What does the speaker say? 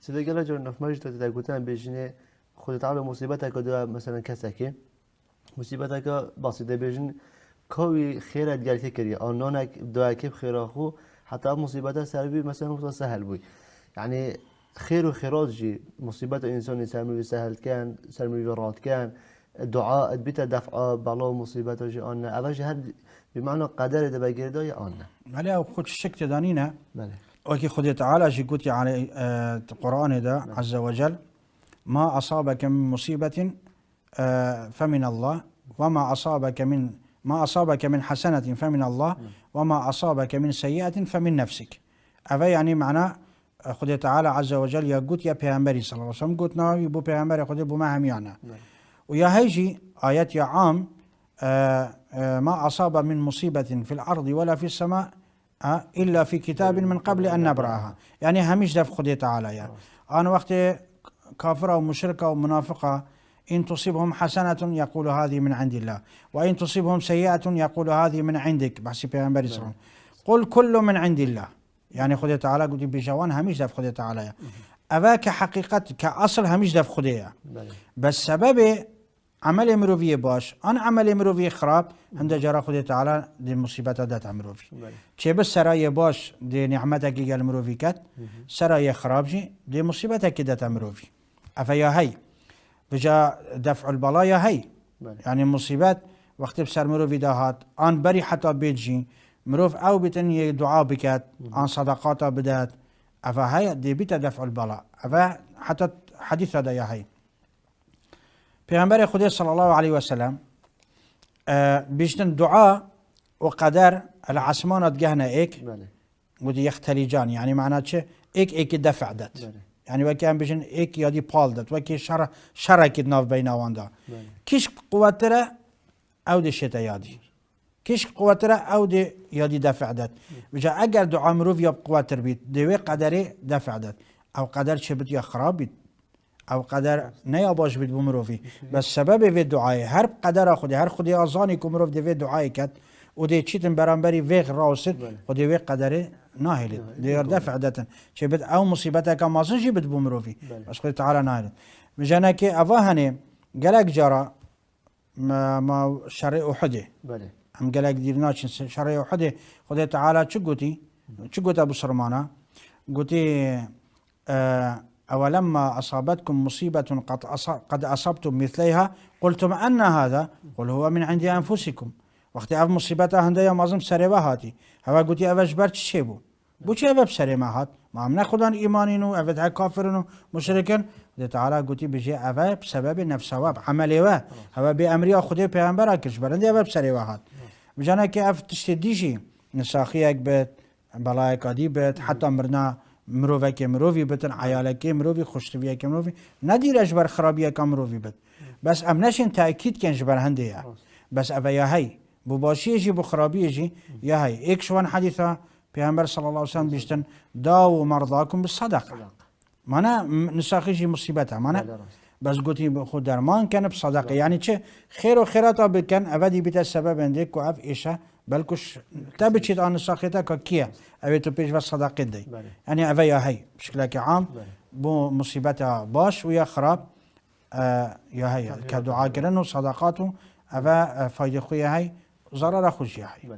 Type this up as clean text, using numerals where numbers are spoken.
سيدي قال جرنا في مجد تقولتان بيجني خود تعالى مصيبتك دو مثلا كسكي مصيبتك بسيطة بيجن كوي خيرات قال كريه آنانك دعاء بخير أخو حتى مصيبته سلبي مثلا سهل بوي يعني خير وخيرات جي مصيبة إنسان سلمي سهل كان سلمي رات كان الدعاء بيت دفع بلا مصيبة جي أنا أبغى هاد بمعنى قدر ده بيجرده يا أنا عليه وخد الشك دانينا بله وكي خد تعالى جي قلت على القرآن ده عز وجل ما أصابك من مصيبة فمن الله وما أصابك من حسنة فمن الله وما أصابك من سيئة فمن نفسك. أفا يعني معناه خد تعالى عز وجل يا قلت يا بيغمبري صلى الله عليه وسلم قلت ناوي بو بيغمبري خد بو ما هم يعني ويا هيجي آيات يا عام ما أصاب من مصيبة في الأرض ولا في السماء إلا في كتاب من قبل أن نبرأها. يعني هميش دف خد تعالى يعني أنا وقت كافرة ومشركة ومنافقة إن تصيبهم حسنة يقول هذه من عند الله وإن تصيبهم سيئة يقول هذه من عندك بحسي بيغمبري صلى الله عليه وسلم قل كل من عند الله. يعني خد تعالى قلت بجوان هميش دف خد تعالى أبا كحقيقة كأصل هميش دف خدية بس سبب عمل مروفي باش أنا عمل مروفي خراب عند جرى خد تعالى دي مصيبة دات مروفي شي بس سرايا باش دي نعمتك قال مروفي كات سرايا خراب جي دي مصيبتك دات مروفي أفيا هي بجا دفع البلايا هي يعني المصيبات وقت بسر مروفي دهات آن بري حتى بيجي مروف أو بتني دعاء بكات عن صدقاته بدات أفا هي دي بيتا دفع البلاء أفا حتى حديث هذا يا هي پیغمبر خدا صلى الله عليه وسلم بيجتن دعاء وقدر العسمانات جهنا إيك ودي يختلجان يعني معناه چه إيك دفع دات يعني وكان بيجن إيك يادي بال دات وكي شر كد ناف بينا واندا كيش قوتره أو دي شتا يادي كيش قوتره أو دي يادي دفع دات بجا أجر دعاء مروف يب قوتر بيت دوي قدره دفع دات أو قدر شبت يا خراب بيت او قدر نیا باش بید بمروفی بس سبب وی دعای هر قدر خودی هر خودی آزانی که مروف دی وی دعای کد و دی چیتن برانبری ویغ راست خودی وی قدر ناهلید دی دفع دتن چه بد او مصیبت که مازن جی بید بمروفی بس خودی تعالی ناهلید مجانا که اوا هنه گلک جارا ما شرع احده هم گلک دیر ناچن شرع احده خودی تعالی چه گوتی ابو سرمانا گوتی أولما أصابتكم مصيبة قد أصبتم مثليها قلتم أن هذا قل هو من عند أنفسكم وقت أف مصيبتها هندية مازم سريبا هاتي هوا قلتي أفش برچ شيبو بو چه أفب سريما هات ما من خدان إيمانينو أفدها كافرينو مشركين دي تعالى قلتي بجي أفب بسبب نفس واب عملي واه هوا بأمريا خده پیغمبرا كرش برندي أفب سريبا هات بجانا كي أف تشتديشي نساخيك بيت بلايك عدي بيت حتى مرنا مروفه که مروفی بتن عیاله که مروفی خوشتویه که مروفی ندیرش بر خرابیه که مروفی بت بس ام نشین تأکید کنش بر هنده یا بس اوه یا هی بو باشیه جی بو خرابیه جی یا هی ایک شوان حدیثا پیغمبر صلی الله علیه وسلم بیشتن داو مرضاکم بالصدقه مانا نساخی جی مصیبته مانا بس قلتي خود درمان كان بصدقه يعني چه خير وخيراتا بكن أودي بيت السبب عندك وأف إيشا بلكش تبتشيت عن الساقيتك كيا أبيتو بيش بس صدقه دي يعني أفيا هي بشكل عام بو مصيبتها باش ويا خراب يا هي كدعاء كرنو صدقاته أفا فايدة خويا هي ضرر خوش يا هي